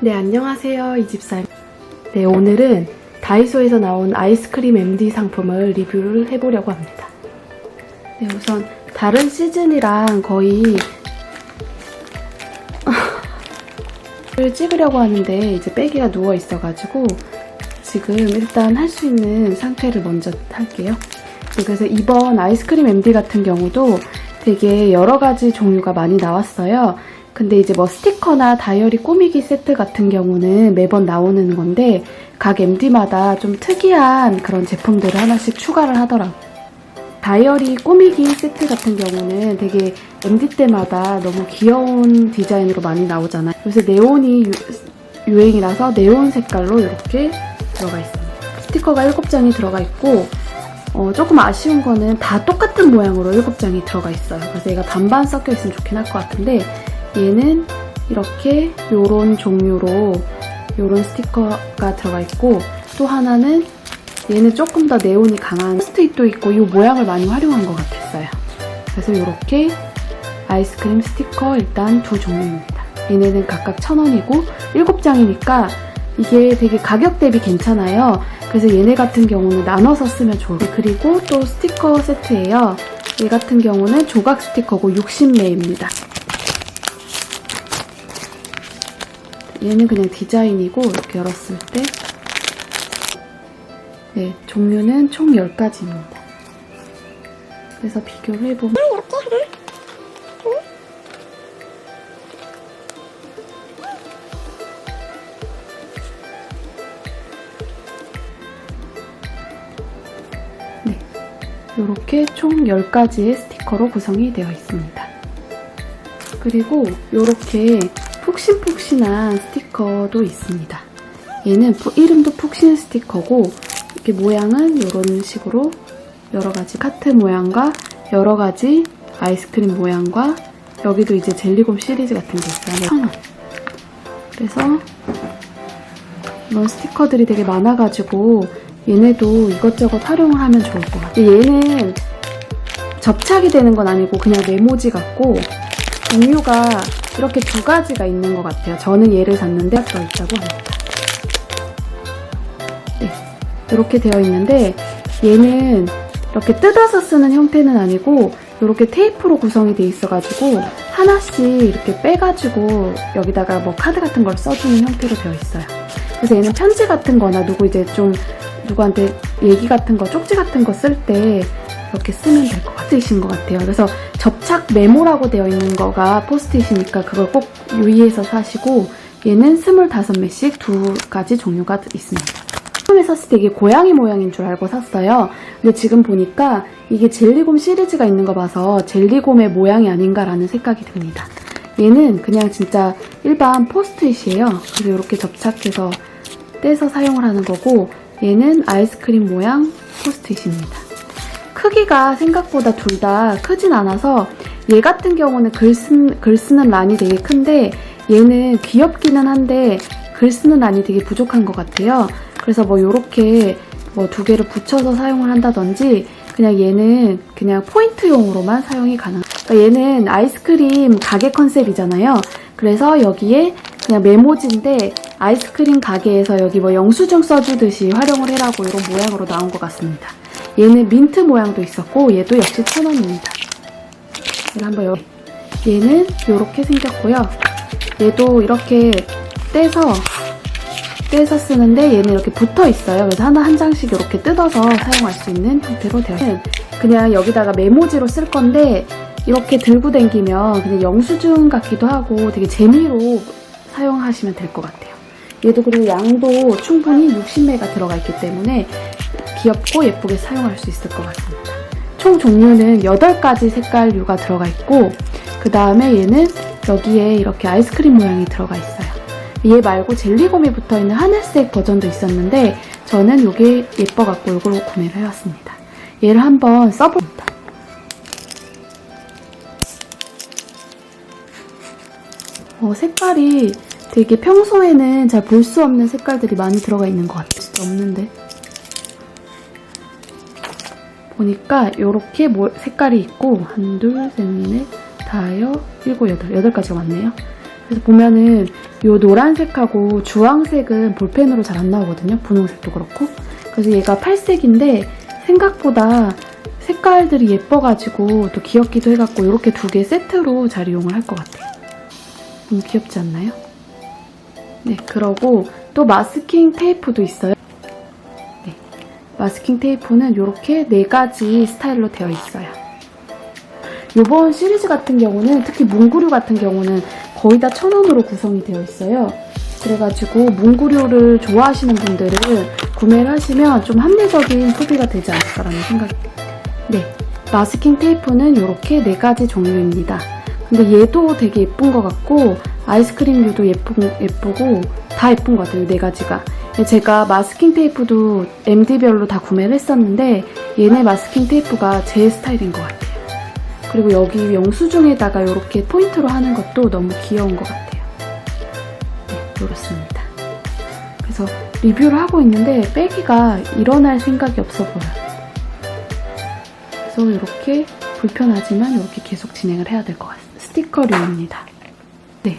네, 안녕하세요. 이집사입니다. 네, 오늘은 다이소에서 나온 아이스크림 MD 상품을 리뷰를 해보려고 합니다. 네, 우선 다른 시즌이랑 거의 를 찍으려고 하는데 이제 빼기가 누워 있어가지고 지금 일단 할 수 있는 상태를 먼저 할게요. 네, 그래서 이번 아이스크림 MD 같은 경우도 되게 여러 가지 종류가 많이 나왔어요. 근데 이제 뭐 스티커나 다이어리 꾸미기 세트 같은 경우는 매번 나오는 건데 각 MD마다 좀 특이한 그런 제품들을 하나씩 추가를 하더라고요. 다이어리 꾸미기 세트 같은 경우는 되게 MD 때마다 너무 귀여운 디자인으로 많이 나오잖아요. 요새 네온이 유행이라서 네온 색깔로 이렇게 들어가 있습니다. 스티커가 7장이 들어가 있고 조금 아쉬운 거는 다 똑같은 모양으로 7장이 들어가 있어요. 그래서 얘가 반반 섞여 있으면 좋긴 할 것 같은데 얘는 이렇게 요런 종류로 요런 스티커가 들어가 있고 또 하나는 얘는 조금 더 네온이 강한 포스트잇도 있고 이 모양을 많이 활용한 것 같았어요. 그래서 이렇게 아이스크림 스티커 일단 두 종류입니다. 얘네는 각각 1,000원이고 7장이니까 이게 되게 가격 대비 괜찮아요. 그래서 얘네 같은 경우는 나눠서 쓰면 좋을 거예요. 그리고 또 스티커 세트예요. 얘 같은 경우는 조각 스티커고 60매입니다. 얘는 그냥 디자인이고 이렇게 열었을 때 네, 종류는 총 10가지입니다. 그래서 비교를 해보면 이렇게 하나, 둘, 네, 이렇게 총 10가지의 스티커로 구성이 되어 있습니다. 그리고 이렇게 푹신푹신한 스티커도 있습니다. 얘는 이름도 푹신 스티커고 이렇게 모양은 이런 식으로 여러가지 카트 모양과 여러가지 아이스크림 모양과 여기도 이제 젤리곰 시리즈 같은 게 있어요. 1,000원. 그래서 이런 스티커들이 되게 많아가지고 얘네도 이것저것 활용을 하면 좋을 것 같아요. 얘는 접착이 되는 건 아니고 그냥 메모지 같고 종류가 이렇게 2가지가 있는 것 같아요. 저는 얘를 샀는데 들어있다고 합니다. 네, 이렇게 되어 있는데 얘는 이렇게 뜯어서 쓰는 형태는 아니고 이렇게 테이프로 구성이 돼 있어가지고 하나씩 이렇게 빼가지고 여기다가 뭐 카드 같은 걸 써주는 형태로 되어 있어요. 그래서 얘는 편지 같은 거나 누구한테 얘기 같은 거, 쪽지 같은 거 쓸 때 이렇게 쓰면 될 것 같으신 것 같아요. 그래서 접착 메모라고 되어 있는 거가 포스트잇이니까 그걸 꼭 유의해서 사시고 얘는 25매씩 2가지 종류가 있습니다. 처음에 샀을 때 이게 고양이 모양인 줄 알고 샀어요. 근데 지금 보니까 이게 젤리곰 시리즈가 있는 거 봐서 젤리곰의 모양이 아닌가라는 생각이 듭니다. 얘는 그냥 진짜 일반 포스트잇이에요. 그래서 이렇게 접착해서 떼서 사용을 하는 거고 얘는 아이스크림 모양 포스트잇입니다. 크기가 생각보다 둘 다 크진 않아서 얘 같은 경우는 글 쓰는 란이 되게 큰데 얘는 귀엽기는 한데 글 쓰는 란이 되게 부족한 것 같아요. 그래서 뭐 요렇게 뭐 2개를 붙여서 사용을 한다든지 그냥 얘는 그냥 포인트용으로만 사용이 가능해요. 그러니까 얘는 아이스크림 가게 컨셉이잖아요. 그래서 여기에 그냥 메모지인데 아이스크림 가게에서 여기 뭐 영수증 써주듯이 활용을 해라고 이런 모양으로 나온 것 같습니다. 얘는 민트 모양도 있었고 얘도 역시 1,000원입니다. 얘는 이렇게 생겼고요. 얘도 이렇게 떼서 쓰는데 얘는 이렇게 붙어 있어요. 그래서 하나 한 장씩 이렇게 뜯어서 사용할 수 있는 형태로 되어 있어요. 그냥 여기다가 메모지로 쓸 건데 이렇게 들고 다니면 그냥 영수증 같기도 하고 되게 재미로 사용하시면 될 것 같아요. 얘도 그리고 양도 충분히 60매가 들어가 있기 때문에 귀엽고 예쁘게 사용할 수 있을 것 같습니다. 총 종류는 8가지 색깔류가 들어가 있고 그 다음에 얘는 여기에 이렇게 아이스크림 모양이 들어가 있어요. 얘 말고 젤리곰이 붙어있는 하늘색 버전도 있었는데 저는 이게 예뻐갖고 이걸로 구매를 해왔습니다. 얘를 한번 써봅니다. 색깔이 되게 평소에는 잘 볼 수 없는 색깔들이 많이 들어가 있는 것 같아요. 진짜 없는데 보니까 이렇게 색깔이 있고 1, 2, 3, 4, 5, 6, 7, 8가지가 왔네요. 그래서 보면은 요 노란색하고 주황색은 볼펜으로 잘 안 나오거든요. 분홍색도 그렇고. 그래서 얘가 8색인데 생각보다 색깔들이 예뻐가지고 또 귀엽기도 해갖고 이렇게 두 개 세트로 잘 이용을 할 것 같아요. 너무 귀엽지 않나요? 네, 그러고 또 마스킹 테이프도 있어요. 네, 마스킹 테이프는 이렇게 4가지 스타일로 되어 있어요. 이번 시리즈 같은 경우는 특히 문구류 같은 경우는 거의 다 1,000원으로 구성이 되어 있어요. 그래가지고 문구류를 좋아하시는 분들은 구매를 하시면 좀 합리적인 소비가 되지 않을까라는 생각이. 네, 마스킹 테이프는 이렇게 4가지 종류입니다. 근데 얘도 되게 예쁜 것 같고 아이스크림류도 예쁘고 다 예쁜 것 같아요. 4가지가. 제가 마스킹 테이프도 MD별로 다 구매를 했었는데 얘네 마스킹 테이프가 제 스타일인 것 같아요. 그리고 여기 영수증에다가 이렇게 포인트로 하는 것도 너무 귀여운 것 같아요. 네, 이렇습니다. 그래서 리뷰를 하고 있는데 빼기가 일어날 생각이 없어 보여요. 그래서 이렇게 불편하지만 이렇게 계속 진행을 해야 될 것 같습니다. 스티커류입니다. 네,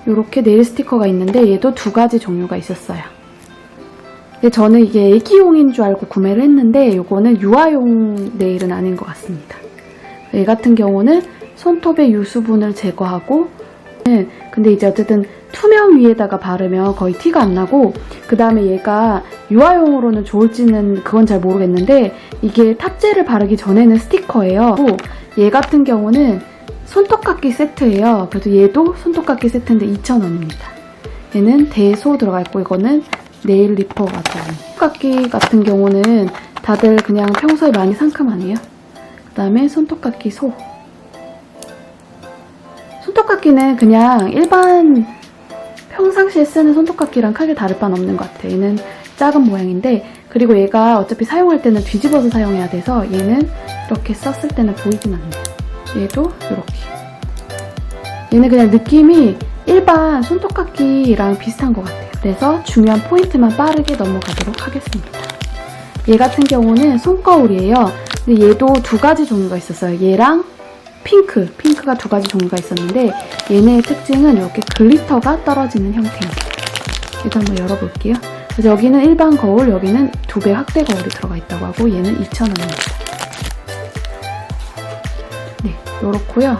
이렇게 네일 스티커가 있는데 얘도 2가지 종류가 있었어요. 근데 저는 이게 애기용인 줄 알고 구매를 했는데 이거는 유아용 네일은 아닌 것 같습니다. 얘 같은 경우는 손톱의 유수분을 제거하고, 근데 이제 어쨌든 투명 위에다가 바르면 거의 티가 안 나고, 그 다음에 얘가 유아용으로는 좋을지는 그건 잘 모르겠는데 이게 탑재를 바르기 전에는 스티커예요. 얘 같은 경우는 손톱깎이 세트예요. 그래서 얘도 손톱깎이 세트인데 2,000원입니다. 얘는 대소 들어가 있고 이거는 네일 리퍼가 들어가요. 손톱깎이 같은 경우는 다들 그냥 평소에 많이 상큼하네요. 그 다음에 손톱깎이 소. 손톱깎이는 그냥 일반 평상시에 쓰는 손톱깎이랑 크게 다를 바는 없는 것 같아요. 얘는 작은 모양인데, 그리고 얘가 어차피 사용할 때는 뒤집어서 사용해야 돼서 얘는 이렇게 썼을 때는 보이진 않네요. 얘도 이렇게. 얘는 그냥 느낌이 일반 손톱깎이랑 비슷한 것 같아요. 그래서 중요한 포인트만 빠르게 넘어가도록 하겠습니다. 얘 같은 경우는 손거울이에요. 근데 얘도 2가지 종류가 있었어요. 얘랑 핑크가 2가지 종류가 있었는데 얘네의 특징은 이렇게 글리터가 떨어지는 형태입니다. 얘도 한번 열어볼게요. 그래서 여기는 일반 거울, 여기는 2배 확대 거울이 들어가 있다고 하고 얘는 2,000원입니다. 네, 요렇고요.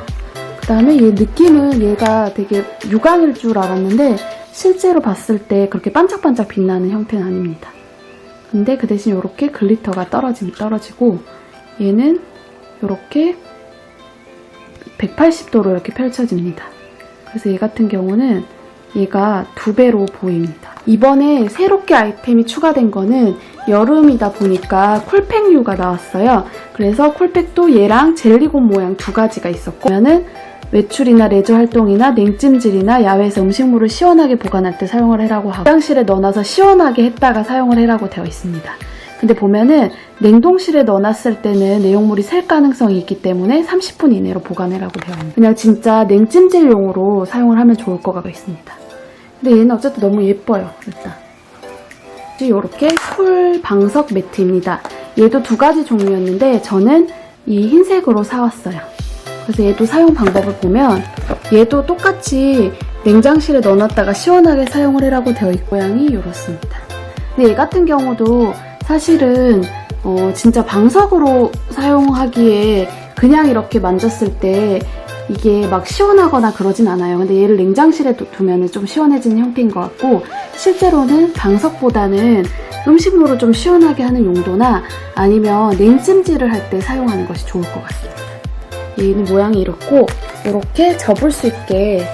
그 다음에 얘 느낌은 얘가 되게 유광일 줄 알았는데 실제로 봤을 때 그렇게 반짝반짝 빛나는 형태는 아닙니다. 근데 그 대신 이렇게 글리터가 떨어지고 얘는 이렇게 180도로 이렇게 펼쳐집니다. 그래서 얘 같은 경우는 얘가 2배로 보입니다. 이번에 새롭게 아이템이 추가된 거는 여름이다 보니까 쿨팩류가 나왔어요. 그래서 쿨팩도 얘랑 젤리곤 모양 2가지가 있었고, 그러면은 외출이나 레저 활동이나 냉찜질이나 야외에서 음식물을 시원하게 보관할 때 사용을 해라고 하고, 냉장실에 넣어놔서 시원하게 했다가 사용을 해라고 되어 있습니다. 근데 보면은 냉동실에 넣어놨을 때는 내용물이 셀 가능성이 있기 때문에 30분 이내로 보관해라고 되어 있습니다. 그냥 진짜 냉찜질용으로 사용을 하면 좋을 것 같아 있습니다. 근데 얘는 어쨌든 너무 예뻐요. 일단 이렇게 쿨 방석 매트입니다. 얘도 2가지 종류였는데 저는 이 흰색으로 사왔어요. 그래서 얘도 사용 방법을 보면 얘도 똑같이 냉장실에 넣어놨다가 시원하게 사용을 해라고 되어 있고, 모양이 이렇습니다. 근데 얘 같은 경우도 사실은 진짜 방석으로 사용하기에 그냥 이렇게 만졌을 때 이게 막 시원하거나 그러진 않아요. 근데 얘를 냉장실에 두면 좀 시원해지는 형태인 것 같고, 실제로는 방석보다는 음식물을 좀 시원하게 하는 용도나 아니면 냉찜질을 할 때 사용하는 것이 좋을 것 같습니다. 얘는 모양이 이렇고 이렇게 접을 수 있게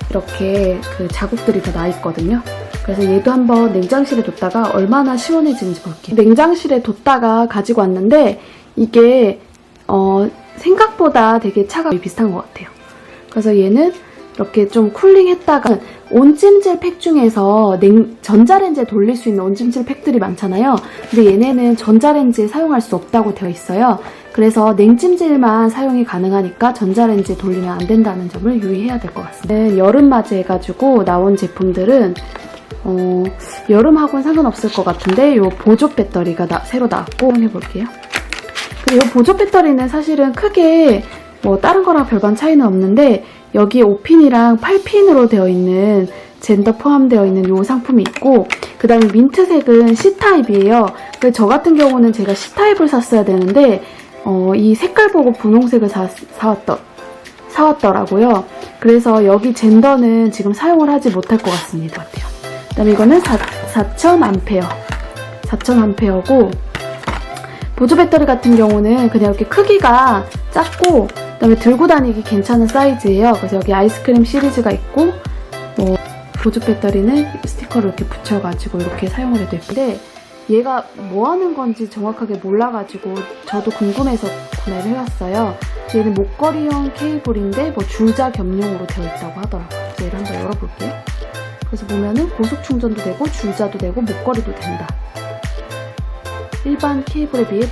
이렇게 그 자국들이 다 나 있거든요. 그래서 얘도 한번 냉장실에 뒀다가 얼마나 시원해지는지 볼게요. 냉장실에 뒀다가 가지고 왔는데 이게 생각보다 되게 차가워 비슷한 것 같아요. 그래서 얘는 이렇게 좀 쿨링했다가 온찜질 팩 중에서 전자레인지에 돌릴 수 있는 온찜질 팩들이 많잖아요. 근데 얘네는 전자레인지에 사용할 수 없다고 되어 있어요. 그래서 냉찜질만 사용이 가능하니까 전자레인지에 돌리면 안 된다는 점을 유의해야 될 것 같습니다. 여름 맞이해가지고 나온 제품들은 여름하고는 상관없을 것 같은데 이 보조 배터리가 새로 나왔고 해볼게요. 그리고 이 보조 배터리는 사실은 크게 뭐 다른 거랑 별반 차이는 없는데 여기에 5핀이랑 8핀으로 되어 있는 젠더 포함되어 있는 요 상품이 있고, 그 다음에 민트색은 C타입이에요. 그래서 저 같은 경우는 제가 C타입을 샀어야 되는데 이 색깔 보고 분홍색을 사왔더라고요. 그래서 여기 젠더는 지금 사용을 하지 못할 것 같습니다. 그 다음에 이거는 4000A 4000A고, 보조 배터리 같은 경우는 그냥 이렇게 크기가 작고 그 다음에 들고 다니기 괜찮은 사이즈예요. 그래서 여기 아이스크림 시리즈가 있고, 보조 배터리는 스티커를 이렇게 붙여가지고 이렇게 사용을 해도 예쁜데, 얘가 뭐 하는 건지 정확하게 몰라가지고 저도 궁금해서 구매를 해왔어요. 얘는 목걸이형 케이블인데 줄자 겸용으로 되어 있다고 하더라고요. 그래서 얘를 한번 열어볼게요. 그래서 보면은 고속 충전도 되고 줄자도 되고 목걸이도 된다. 일반 케이블에 비해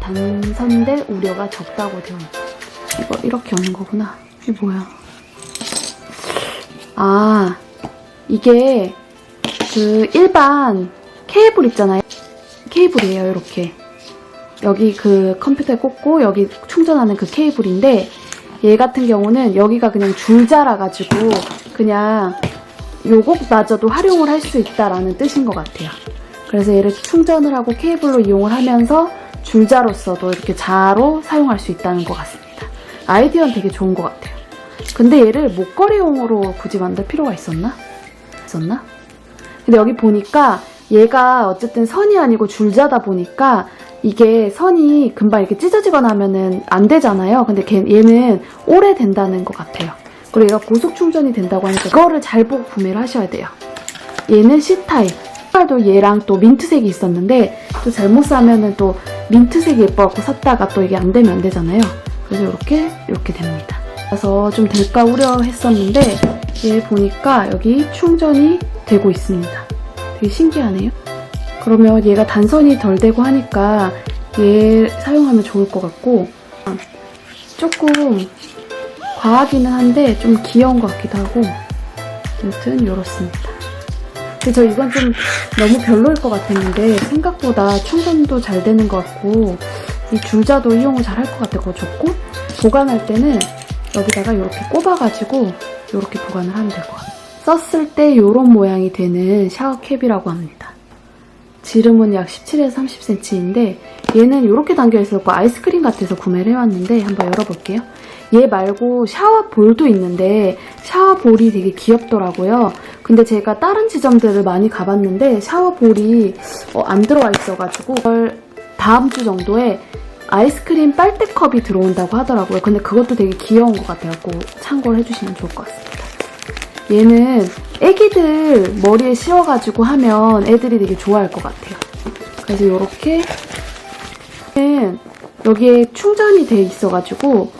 단선될 우려가 적다고 되어 있다. 이거 이렇게 여는 거구나. 이게 뭐야? 아, 이게 그 일반 케이블 있잖아요. 케이블이에요, 이렇게. 여기 그 컴퓨터에 꽂고 여기 충전하는 그 케이블인데, 얘 같은 경우는 여기가 그냥 줄자라 가지고 그냥 요것마저도 활용을 할 수 있다라는 뜻인 것 같아요. 그래서 얘를 충전을 하고 케이블로 이용을 하면서 줄자로서도 이렇게 자로 사용할 수 있다는 것 같습니다. 아이디어는 되게 좋은 것 같아요. 근데 얘를 목걸이용으로 굳이 만들 필요가 있었나? 근데 여기 보니까 얘가 어쨌든 선이 아니고 줄자다 보니까 이게 선이 금방 이렇게 찢어지거나 하면은 안 되잖아요. 근데 얘는 오래 된다는 것 같아요. 그리고 얘가 고속 충전이 된다고 하니까 그거를 잘 보고 구매를 하셔야 돼요. 얘는 C타입. 색깔도 얘랑 또 민트색이 있었는데, 또 잘못 사면은 또 민트색이 예뻐갖고 샀다가 또 이게 안 되면 안 되잖아요. 그래서 이렇게 됩니다. 그래서 좀 될까 우려했었는데, 얘 보니까 여기 충전이 되고 있습니다. 되게 신기하네요. 그러면 얘가 단선이 덜 되고 하니까 얘 사용하면 좋을 것 같고, 조금 과하기는 한데 좀 귀여운 것 같기도 하고, 아무튼 이렇습니다. 근데 저 이건 좀 너무 별로일 것 같았는데 생각보다 충전도 잘 되는 것 같고, 이 줄자도 이용을 잘 할 것 같아서 좋고, 보관할 때는 여기다가 이렇게 꼽아가지고 이렇게 보관을 하면 될 것 같아요. 썼을 때 이런 모양이 되는 샤워캡이라고 합니다. 지름은 약 17에서 30cm인데 얘는 이렇게 담겨있었고 아이스크림 같아서 구매를 해왔는데 한번 열어볼게요. 얘 말고 샤워볼도 있는데 샤워볼이 되게 귀엽더라고요. 근데 제가 다른 지점들을 많이 가봤는데 샤워볼이 안 들어와 있어가지고 다음 주 정도에 아이스크림 빨대컵이 들어온다고 하더라고요. 근데 그것도 되게 귀여운 것 같아요. 꼭 참고를 해주시면 좋을 것 같습니다. 얘는 애기들 머리에 씌워가지고 하면 애들이 되게 좋아할 것 같아요. 그래서 이렇게 여기에 충전이 돼 있어가지고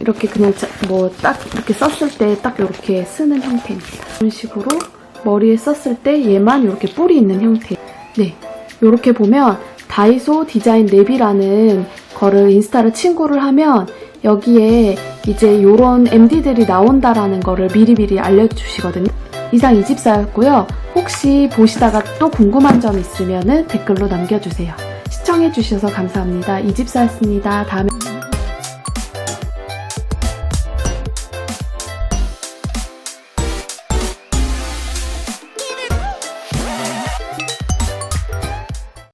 이렇게 그냥 딱 이렇게 썼을 때 딱 이렇게 쓰는 형태입니다. 이런 식으로 머리에 썼을 때 얘만 이렇게 뿔이 있는 형태. 네, 이렇게 보면 다이소 디자인 랩이라는 거를 인스타를 친구를 하면 여기에 이제 이런 MD들이 나온다라는 거를 미리미리 알려주시거든요. 이상 이집사였고요. 혹시 보시다가 또 궁금한 점 있으면 댓글로 남겨주세요. 시청해주셔서 감사합니다. 이집사였습니다. 다음에